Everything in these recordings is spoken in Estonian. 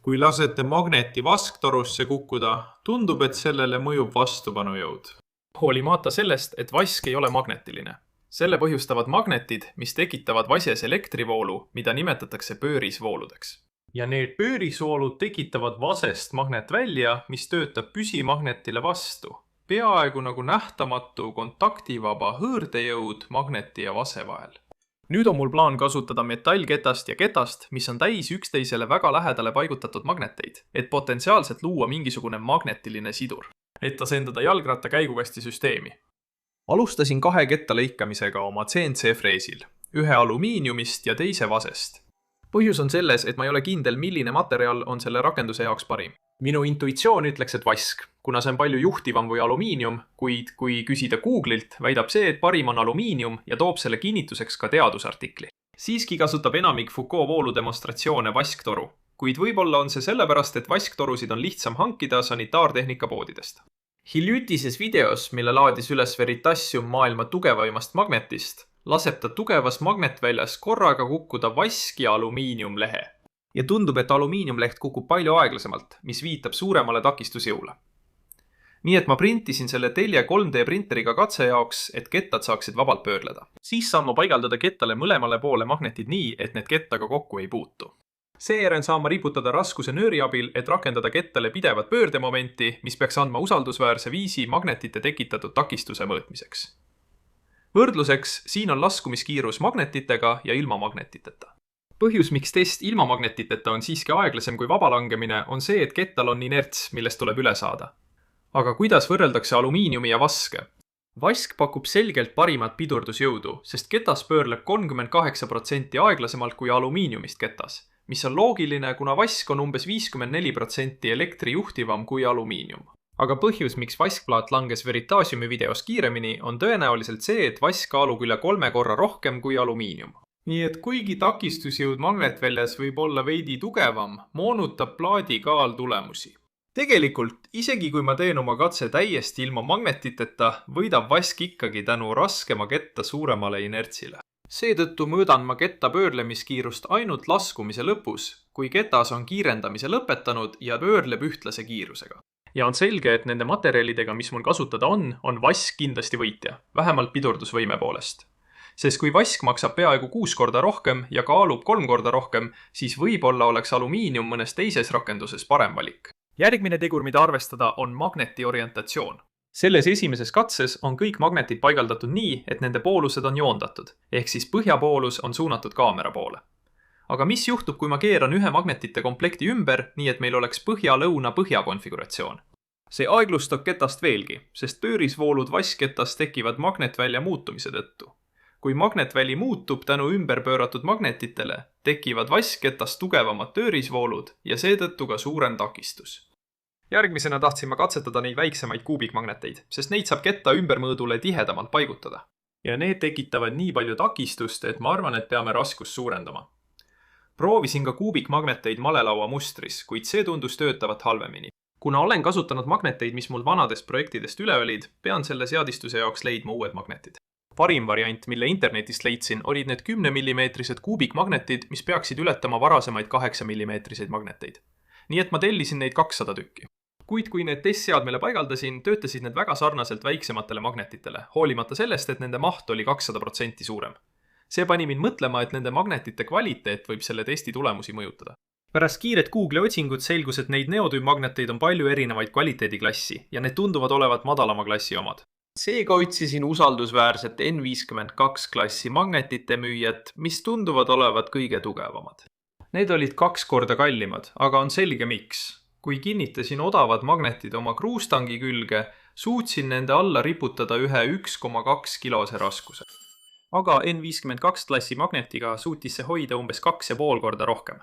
Kui lasete magneti vasktorusse kukkuda, tundub, et sellele mõjub vastupanujõud. Hoolimata sellest, et vask ei ole magnetiline. Selle põhjustavad magnetid, mis tekitavad vasjes elektrivoolu, mida nimetatakse pöörisvooludeks. Ja need pöörisvoolud tekitavad vasest magnetvälja, mis töötab püsimagnetile vastu. Peaaegu nagu nähtamatu kontaktivaba hõõrdejõud magneti ja vase vahel. Nüüd on mul plaan kasutada metallketast ja ketast, mis on täis üksteisele väga lähedale paigutatud magneteid, et potentsiaalselt luua mingisugune magnetiline sidur, et asendada jalgratta käigukasti süsteemi. Alustasin 2 ketta lõikamisega oma CNC-freesil, ühe alumiiniumist ja teise vasest. Põhjus on selles, et ma ei ole kindel, milline materjal on selle rakenduse jaoks parim. Minu intuitsioon ütleks, et vask, kuna see on palju juhtivam või alumiinium, kuid kui küsida Google'ilt, väidab see, et parim on alumiinium ja toob selle kinnituseks ka teadusartikli. Siiski kasutab enamik Foucault vooludemonstratsioone vasktoru, kuid võib-olla on see sellepärast, et vasktorusid on lihtsam hankida sanitaartehnika poodidest. Hiljutises videos, mille laadis üles Veritasium maailma tugevaimast magnetist, laseb ta tugevas magnetväljas korraga kukkuda vask- ja alumiiniumlehe. Ja tundub, et alumiiniumleht kukub palju aeglasemalt, mis viitab suuremale takistusjõule. Nii et ma printisin selle Telje 3D printeriga katse jaoks, et kettad saaksid vabalt pöörleda. Siis saan ma paigaldada kettale mõlemale poole magnetid nii, et need kettaga kokku ei puutu. Seejärel saan ma riputada raskuse nööri abil, et rakendada kettale pidevat pöördemomenti, mis peaks andma usaldusväärse viisi magnetite tekitatud takistuse mõõtmiseks. Võrdluseks, siin on laskumiskiirus magnetitega ja ilma magnetiteta. Põhjus, miks test ilma magnetiteta on siiski aeglasem kui vabalangemine, on see, et kettal on inerts, millest tuleb üle saada. Aga kuidas võrreldakse alumiiniumi ja vaske? Vask pakub selgelt parimat pidurdusjõudu, sest ketas pöörleb 38% aeglasemalt kui alumiiniumist ketas, mis on loogiline, kuna vask on umbes 54% elektrijuhtivam kui alumiinium. Aga põhjus, miks vaskplaat langes Veritasiumi videos kiiremini, on tõenäoliselt see, et vask kaalub üle 3 korra rohkem kui alumiinium. Nii et kuigi takistusjõud magnetväljas võib olla veidi tugevam, moonutab plaadi kaal tulemusi. Tegelikult, isegi kui ma teen oma katse täiesti ilma magnetiteta, võidab vask ikkagi tänu raskema ketta suuremale inertsile. Seetõttu mõõdan ma ketta pöörlemiskiirust ainult laskumise lõpus, kui ketas on kiirendamise lõpetanud ja pöörleb ühtlase kiirusega. Ja on selge, et nende materjalidega, mis mul kasutada on vask kindlasti võitja, vähemalt pidurdusvõime poolest. Sest kui vask maksab peaaegu 6 korda rohkem ja kaalub 3 korda rohkem, siis võib-olla oleks alumiinium mõnes teises rakenduses parem valik. Järgmine tegur, mida arvestada, on magneti orientatsioon. Selles esimeses katses on kõik magnetid paigaldatud nii, et nende poolused on joondatud, ehk siis põhjapoolus on suunatud kaamera poole. Aga mis juhtub, kui ma keeran ühe magnetite komplekti ümber, nii et meil oleks põhja-lõuna-põhja konfiguratsioon? See aeglustab ketast veelgi, sest pöörisvoolud vaskketas tekivad magnetvälja muutumise tõttu. Kui magnetväli muutub tänu ümber pööratud magnetitele, tekivad vaskketas tugevamad pöörisvoolud ja seetõttu ka suurem takistus. Järgmisena tahtsin ma katsetada neid väiksemaid kuubikmagneteid, sest neid saab ketta ümbermõõdule tihedamalt paigutada. Ja need tekitavad nii palju takistust, et ma arvan, et peame raskust suurendama. Proovisin ka kuubikmagneteid malelaua mustris, kuid see tundus töötavat halvemini. Kuna olen kasutanud magneteid, mis mul vanadest projektidest üle olid, pean selle seadistuse jaoks leidma uued magnetid. Parim variant, mille internetist leidsin, olid need 10 mm kuubikmagnetid, mis peaksid ületama varasemaid 8 mm magneteid. Nii et ma tellisin neid 200 tükki. Kuid kui need testseadmele paigaldasin, töötasid need väga sarnaselt väiksematele magnetitele, hoolimata sellest, et nende maht oli 200% suurem. See pani mind mõtlema, et nende magnetite kvaliteet võib selle testi tulemusi mõjutada. Pärast kiiret Google'i otsingut selgus, et neid neotüümmagneteid on palju erinevaid kvaliteediklassi ja need tunduvad olevat madalama klassi omad. Seega otsisin usaldusväärset N52 klassi magnetite müüjat, mis tunduvad olevat kõige tugevamad. Need olid 2 korda kallimad, aga on selge miks. Kui kinnitasin odavad magnetid oma kruustangi külge, suutsin nende alla riputada ühe 1,2 kilose raskuse. Aga N52 klassi magnetiga suutis see hoida umbes 2,5 korda rohkem.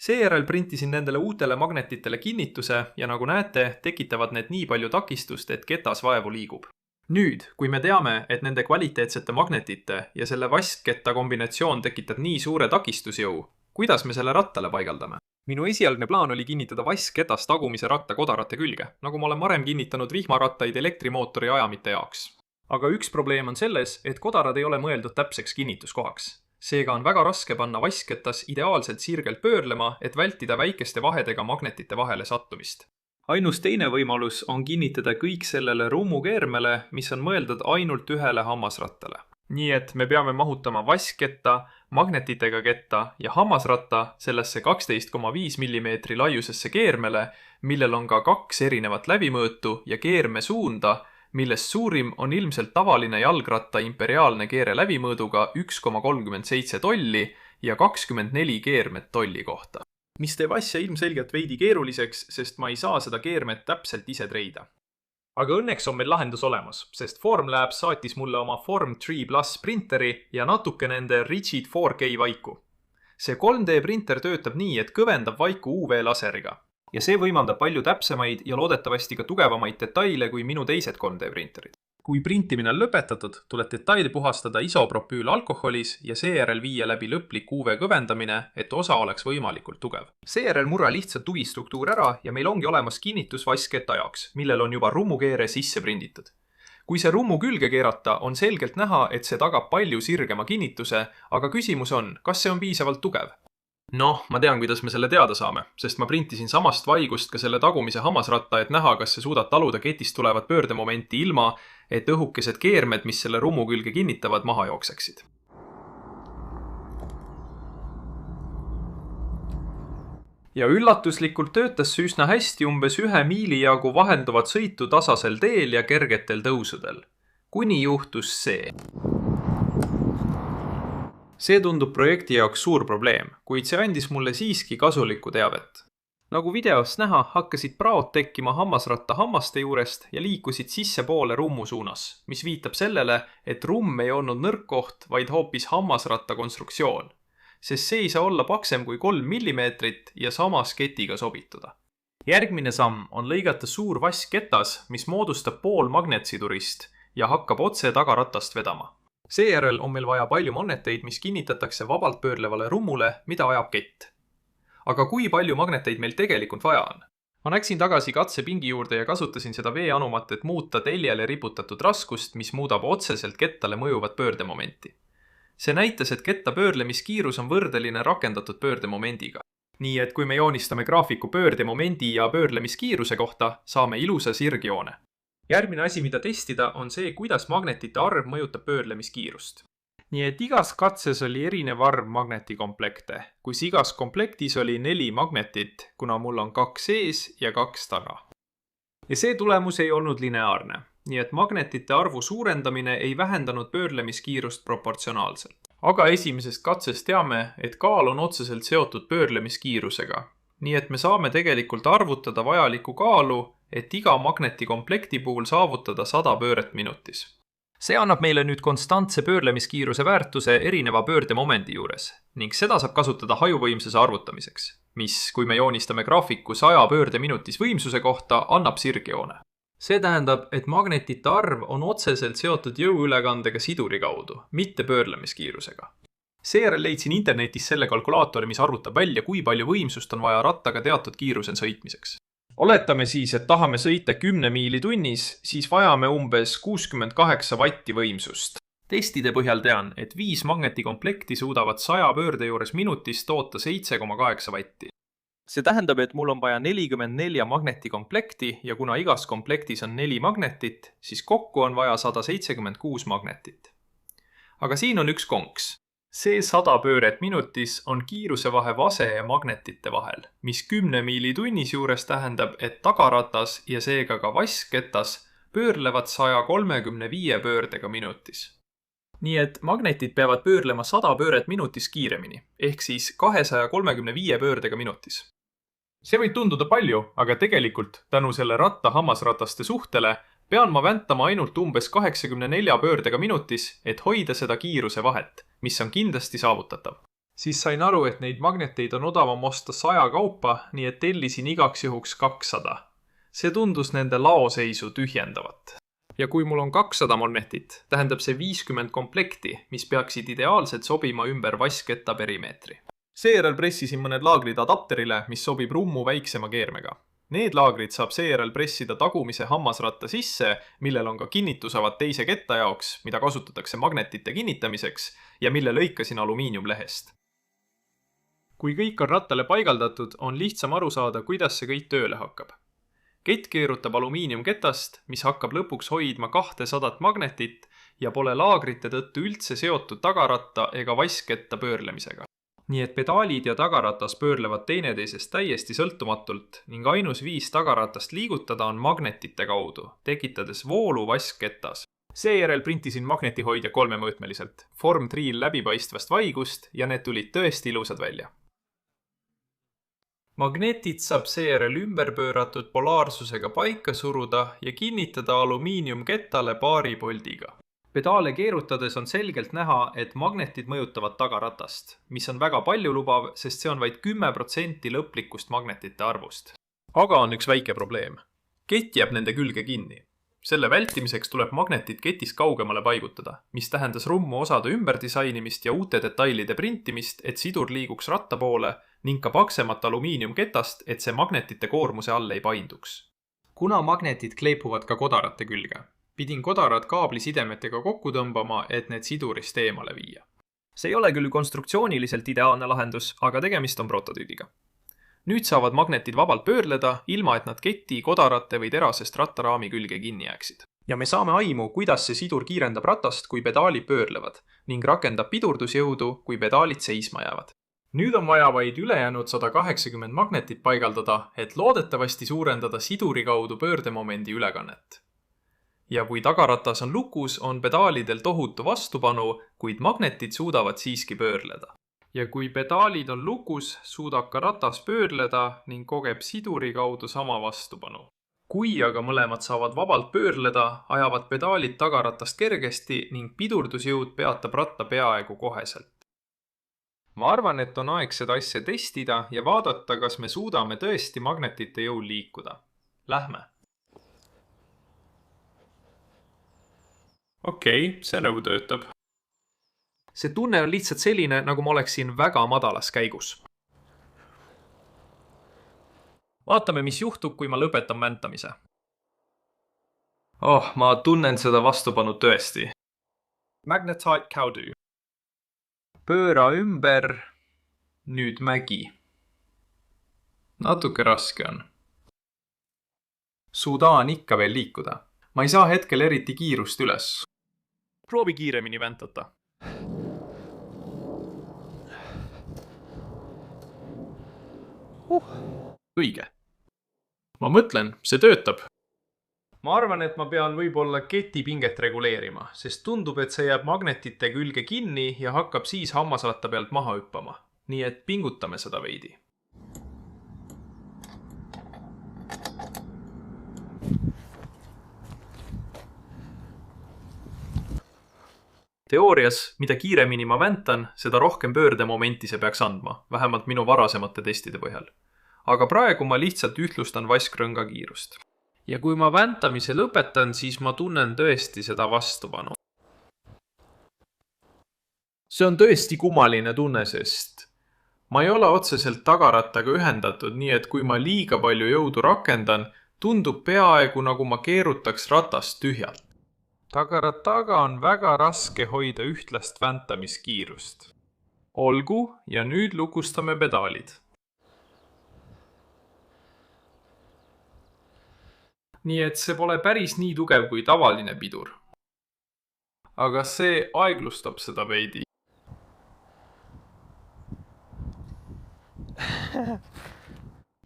Seejärel printisin nendele uutele magnetitele kinnituse ja nagu näete, tekitavad need nii palju takistust, et ketas vaevu liigub. Nüüd, kui me teame, et nende kvaliteetsete magnetite ja selle vaskketta kombinatsioon tekitab nii suure takistusjõu, kuidas me selle rattale paigaldame? Minu esialgne plaan oli kinnitada vaskketast tagumise ratta kodarate külge, nagu ma olen varem kinnitanud vihmarattaid elektrimootori ajamite jaoks. Aga üks probleem on selles, et kodarad ei ole mõeldud täpseks kinnituskohaks. Seega on väga raske panna vasketas ideaalselt sirgelt pöörlema, et vältida väikeste vahedega magnetite vahele sattumist. Ainus teine võimalus on kinnitada kõik sellele ruumukeermele, mis on mõeldud ainult ühele hammasrattale. Nii et me peame mahutama vaskketta, magnetitega ketta ja hammasratta sellesse 12,5 mm laiusesse keermele, millel on ka 2 erinevat läbimõõtu ja keerme suunda, millest suurim on ilmselt tavaline jalgratta imperiaalne keere läbimõõduga 1,37 tolli ja 24 keermet tolli kohta. Mis teeb asja ilmselgelt veidi keeruliseks, sest ma ei saa seda keermet täpselt ise treida. Aga õnneks on meil lahendus olemas, sest Formlabs saatis mulle oma Form 3 Plus printeri ja natuke nende Rigid 4K vaiku. See 3D printer töötab nii, et kõvendab vaiku UV-laseriga. Ja see võimaldab palju täpsemaid ja loodetavasti ka tugevamaid detaile kui minu teised 3D printerid. Kui printimine on lõpetatud, tuleb detail puhastada isopropüülalkoholis ja seejärel viia läbi lõplik UV kõvendamine, et osa oleks võimalikult tugev. Seejärel murra lihtsalt tugistruktuur ära ja meil ongi olemas kinnitus vaskketta jaoks, millel on juba rummukeere sisse prinditud. Kui see rummu külge keerata, on selgelt näha, et see tagab palju sirgema kinnituse, aga küsimus on, kas see on piisavalt tugev? Noh, ma tean, kuidas me selle teada saame, sest ma printisin samast vaigust ka selle tagumise hammasratta, et näha, kas see suudab taluda ketist tulevat pöördemomenti ilma, et õhukesed keermed, mis selle rummu külge kinnitavad, maha jookseksid. Ja üllatuslikult töötas see üsna hästi umbes 1 miili jagu vahenduvat sõitu tasasel teel ja kergetel tõusudel. Kuni juhtus see. See tundub projekti jaoks suur probleem, kuid see andis mulle siiski kasulikku teavet. Nagu videost näha, hakkasid praod tekkima hammasratta hammaste juurest ja liikusid sissepoole rummu suunas, mis viitab sellele, et rumm ei olnud nõrk koht, vaid hoopis hammasratta konstruktsioon, sest see ei saa olla paksem kui 3 mm ja samas ketiga sobituda. Järgmine samm on lõigata suur vaskketas, mis moodustab pool magnetsidurist ja hakkab otse tagaratast vedama. Seejärel on meil vaja palju magneteid, mis kinnitatakse vabalt pöörlevale rummule, mida ajab kett. Aga kui palju magneteid meil tegelikult vaja on? Ma läksin tagasi katsepingi juurde ja kasutasin seda veeanumat, et muuta teljele riputatud raskust, mis muudab otseselt kettale mõjuvat pöördemomenti. See näitas, et ketta pöörlemiskiirus on võrdeline rakendatud pöördemomendiga. Nii et kui me joonistame graafiku pöördemomendi ja pöörlemiskiiruse kohta, saame ilusa sirgjoone. Järgmine asi, mida testida, on see, kuidas magnetite arv mõjutab pöörlemiskiirust. Nii et igas katses oli erinev arv magnetikomplekte, kus igas komplektis oli 4 magnetit, kuna mul on 2 ees ja 2 taga. Ja see tulemus ei olnud lineaarne, nii et magnetite arvu suurendamine ei vähendanud pöörlemiskiirust proportsionaalselt. Aga esimesest katsest teame, et kaal on otseselt seotud pöörlemiskiirusega, nii et me saame tegelikult arvutada vajalikku kaalu, et iga magnetikomplekti puhul saavutada 100 pööret minutis. See annab meile nüüd konstantse pöörlemiskiiruse väärtuse erineva pöördemomendi juures ning seda saab kasutada hajuvõimsuse arvutamiseks, mis, kui me joonistame graafiku 100 pöörde minutis võimsuse kohta, annab sirgjoone. See tähendab, et magnetite arv on otseselt seotud jõuülekandega siduri kaudu, mitte pöörlemiskiirusega. Seejärel leidsin internetis selle kalkulaatori, mis arvutab välja, kui palju võimsust on vaja rattaga teatud kiirusel sõitmiseks. Oletame siis, et tahame sõita 10 miili tunnis, siis vajame umbes 68 vatti võimsust. Testide põhjal tean, et 5 magnetikomplekti suudavad 100 pöörde juures minutis toota 7,8 vatti. See tähendab, et mul on vaja 44 magnetikomplekti ja kuna igas komplektis on 4 magnetit, siis kokku on vaja 176 magnetit. Aga siin on üks konks. See 100 pööret minutis on kiirusevahe vase ja magnetite vahel, mis 10 miili tunnis juures tähendab, et tagaratas ja seega ka vaskketas pöörlevad 135 pöördega minutis. Nii et magnetid peavad pöörlema 100 pööret minutis kiiremini, ehk siis 235 pöördega minutis. See võib tunduda palju, aga tegelikult tänu selle ratta hammasrataste suhtele pean ma väntama ainult umbes 84 pöördega minutis, et hoida seda kiiruse vahet, mis on kindlasti saavutatav. Siis sain aru, et neid magneteid on odavam osta 100 kaupa, nii et tellisin igaks juhuks 200. See tundus nende laoseisu tühjendavat. Ja kui mul on 200 magnetit, tähendab see 50 komplekti, mis peaksid ideaalselt sobima ümber vaskketta perimeetri. Seejärel pressisin mõned laagrid adapterile, mis sobib rummu väiksema keermega. Need laagrid saab seejärel pressida tagumise hammasratta sisse, millel on ka kinnitusavad teise ketta jaoks, mida kasutatakse magnetite kinnitamiseks ja mille lõikasin alumiiniumlehest. Kui kõik on rattale paigaldatud, on lihtsam aru saada, kuidas see kõik tööle hakkab. Kett keerutab alumiiniumketast, mis hakkab lõpuks hoidma 200 magnetit ja pole laagrite tõttu üldse seotud tagaratta ega vassketta pöörlemisega. Nii et pedaalid ja tagaratas pöörlevad teineteisest täiesti sõltumatult ning ainus viis tagaratast liigutada on magnetite kaudu, tekitades voolu vaskkettas. Seejärel printisin magnetihoidja 3-mõõtmeliselt, formtriil läbipaistvast vaigust ja need tulid tõesti ilusad välja. Magnetid saab seejärel ümberpööratud polaarsusega paika suruda ja kinnitada alumiiniumkettale baaripoldiga. Pedaale keerutades on selgelt näha, et magnetid mõjutavad tagaratast, mis on väga palju lubav, sest see on vaid 10% lõplikust magnetite arvust. Aga on üks väike probleem. Kett jääb nende külge kinni. Selle vältimiseks tuleb magnetid ketist kaugemale paigutada, mis tähendas rummu osade ümberdisainimist ja uute detailide printimist, et sidur liiguks ratta poole ning ka paksemat alumiiniumketast, et see magnetite koormuse all ei painduks. Kuna magnetid kleipuvad ka kodarate külge, pidin kodarad kaablisidemetega kokku tõmbama, et need sidurist eemale viia. See ei ole küll konstruktsiooniliselt ideaalne lahendus, aga tegemist on prototüübiga. Nüüd saavad magnetid vabalt pöörleda, ilma et nad keti, kodarate või terasest rattaraami külge kinni jääksid. Ja me saame aimu, kuidas see sidur kiirendab ratast, kui pedaalid pöörlevad, ning rakendab pidurdusjõudu, kui pedaalid seisma jäävad. Nüüd on vaja vaid ülejäänud 180 magnetit paigaldada, et loodetavasti suurendada siduri kaudu pöördemomendi ülekannet. Ja kui tagaratas on lukus, on pedaalidel tohutu vastupanu, kuid magnetid suudavad siiski pöörleda. Ja kui pedaalid on lukus, suudab ka ratas pöörleda ning kogeb siduri kaudu sama vastupanu. Kui aga mõlemad saavad vabalt pöörleda, ajavad pedaalid tagaratast kergesti ning pidurdusjõud peatab ratta peaaegu koheselt. Ma arvan, et on aeg seda asja testida ja vaadata, kas me suudame tõesti magnetite jõul liikuda. Lähme! Okei, see nagu töötab. See tunne on lihtsalt selline, nagu ma oleksin väga madalas käigus. Vaatame, mis juhtub, kui ma lõpetan mäntamise. Ma tunnen seda vastupanu tõesti. Magnetite kaudu. Pööra ümber. Nüüd mägi. Natuke raske on. Suudaan ikka veel liikuda. Ma ei saa hetkel eriti kiirust üles. Proovi kiiremini väntata. Õige. Ma mõtlen, see töötab. Ma arvan, et ma pean võib-olla keti pinget reguleerima, sest tundub, et see jääb magnetite külge kinni ja hakkab siis hammasratta pealt maha hüppama. Nii et pingutame seda veidi. Teoorias, mida kiiremini ma väntan, seda rohkem pöördemomenti see peaks andma, vähemalt minu varasemate testide põhjal. Aga praegu ma lihtsalt ühtlustan vaskrõnga kiirust. Ja kui ma väntamise lõpetan, siis ma tunnen tõesti seda vastupanu. See on tõesti kummaline tunne, sest ma ei ole otseselt tagarattaga ühendatud, nii et kui ma liiga palju jõudu rakendan, tundub peaaegu nagu ma keerutaks ratast tühjalt. Tagarattaga on väga raske hoida ühtlast väntamiskiirust. Olgu, ja nüüd lukustame pedaalid. Nii et see pole päris nii tugev kui tavaline pidur. Aga see aeglustab seda veidi.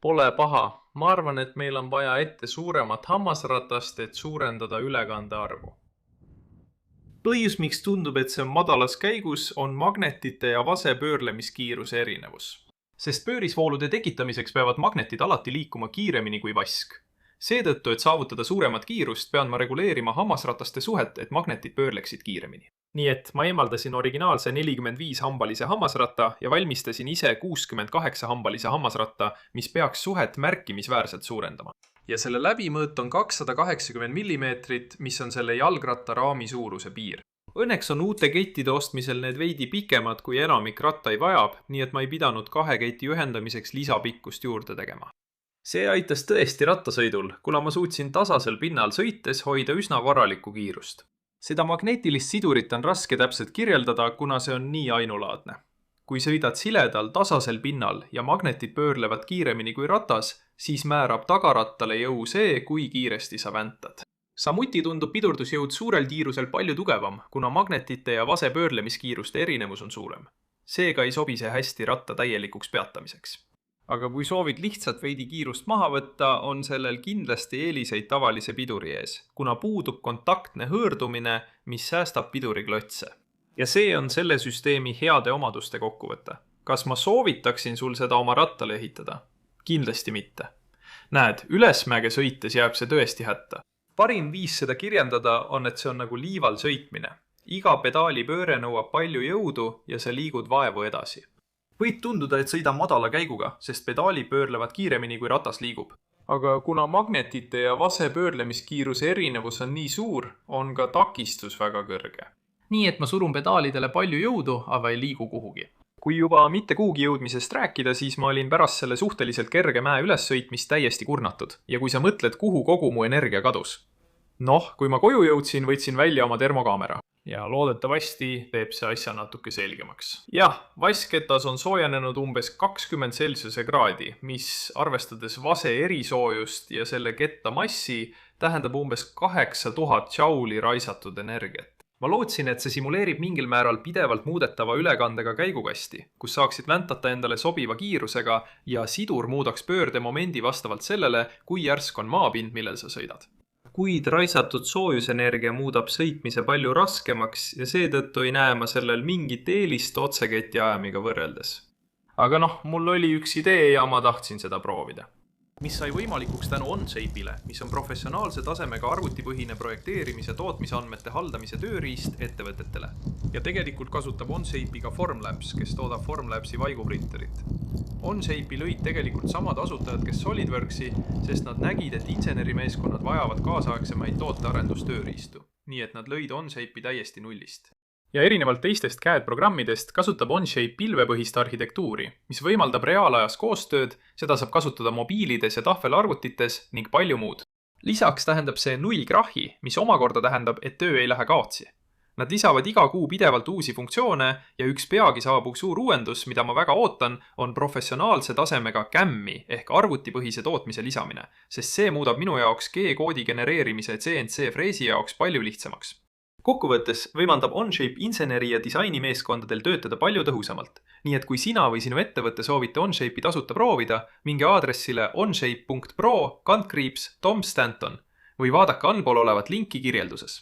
Pole paha. Ma arvan, et meil on vaja ette suuremat hammasratast, et suurendada ülekande arvu. Põhjus, miks tundub, et see on madalas käigus, on magnetite ja vase pöörlemiskiiruse erinevus. Sest pöörisvoolude tekitamiseks peavad magnetid alati liikuma kiiremini kui vask. Seetõttu, et saavutada suuremat kiirust, pean ma reguleerima hammasrataste suhet, et magnetid pöörleksid kiiremini. Nii et ma eemaldasin originaalse 45 hambalise hammasratta ja valmistasin ise 68 hambalise hammasratta, mis peaks suhet märkimisväärselt suurendama. Ja selle läbimõõt on 280 mm, mis on selle jalgratta raami suuruse piir. Õnneks on uute kettide ostmisel need veidi pikemad, kui enamik rattaid vajab, nii et ma ei pidanud 2 keti ühendamiseks lisapikkust juurde tegema. see aitas tõesti rattasõidul, kuna ma suutsin tasasel pinnal sõites hoida üsna varalikku kiirust. Seda magneetilist sidurit on raske täpselt kirjeldada, kuna see on nii ainulaadne. Kui sõidad siledal tasasel pinnal ja magnetid pöörlevad kiiremini kui ratas, siis määrab tagarattale jõu see, kui kiiresti sa väntad. Samuti tundub pidurdusjõud suurel kiirusel palju tugevam, kuna magnetite ja vase pöörlemiskiiruste erinevus on suurem. Seega ei sobi see hästi ratta täielikuks peatamiseks. Aga kui soovid lihtsalt veidi kiirust maha võtta, on sellel kindlasti eeliseid tavalise piduri ees, kuna puudub kontaktne hõõrdumine, mis säästab piduriklotse. Ja see on selle süsteemi heade omaduste kokkuvõte. Kas ma soovitaksin sul seda oma rattale ehitada? Kindlasti mitte. Näed, ülesmäge sõites jääb see tõesti hätta. Parim viis seda kirjandada on, et see on nagu liival sõitmine. Iga pedaali pööre nõuab palju jõudu ja sa liigud vaevu edasi. Võid tunduda, et sõida madala käiguga, sest pedaali pöörlevad kiiremini, kui ratas liigub. Aga kuna magnetite ja vase pöörlemiskiiruse erinevus on nii suur, on ka takistus väga kõrge. Nii et ma surun pedaalidele palju jõudu, aga ei liigu kuhugi. Kui juba mitte kuhugi jõudmisest rääkida, siis ma olin pärast selle suhteliselt kerge mäe ülessõitmist täiesti kurnatud. Ja kui sa mõtled, kuhu kogu mu energia kadus? Noh, kui ma koju jõudsin, võtsin välja oma termokaamera. Ja loodetavasti teeb see asja natuke selgemaks. Jah, vaskketas on soojenenud umbes 20 Celsiuse kraadi, mis arvestades vase erisoojust ja selle ketta massi tähendab umbes 8000 džauli raisatud energiat. Ma lootsin, et see simuleerib mingil määral pidevalt muudetava ülekandega käigukasti, kus saaksid väntata endale sobiva kiirusega ja sidur muudaks pöörde momendi vastavalt sellele, kui järsk on maapind, millel sa sõidad. Kuid raisatud soojusenergia muudab sõitmise palju raskemaks ja seetõttu ei näe ma sellel mingit eelist otseketi ajamiga võrreldes. Aga noh, mul oli üks idee ja ma tahtsin seda proovida. Mis sai võimalikuks tänu OnShape'ile, mis on professionaalse tasemega arvutipõhine projekteerimise tootmisandmete haldamise tööriist ettevõtetele. Ja tegelikult kasutab OnShape'i ka Formlabs, kes toodab Formlabsi vaiguprinterit. OnShape'i lõid tegelikult samad asutajad, kes SolidWorksi, sest nad nägid, et insenerimeeskonnad vajavad kaasaegsemaid tootearendustööriistu. Nii et nad lõid OnShape'i täiesti nullist. Ja erinevalt teistest CAD-programmidest kasutab OnShape pilvepõhist arhitektuuri, mis võimaldab reaalajas koostööd, seda saab kasutada mobiilides ja tahvelarvutites ning palju muud. Lisaks tähendab see null krahhi, mis omakorda tähendab, et töö ei lähe kaotsi. Nad lisavad iga kuu pidevalt uusi funktsioone ja üks peagi saabub suur uuendus, mida ma väga ootan, on professionaalse tasemega CAM-i ehk arvutipõhise tootmise lisamine, sest see muudab minu jaoks G-koodi genereerimise CNC freesi jaoks palju lihtsamaks. Kokkuvõttes võimaldab OnShape inseneri ja disainimeeskondadel töötada palju tõhusamalt. Nii et kui sina või sinu ettevõtte soovite OnShape'i tasuta proovida, minge aadressile onshape.pro/Tom Stanton või vaadake allpool olevat linki kirjelduses.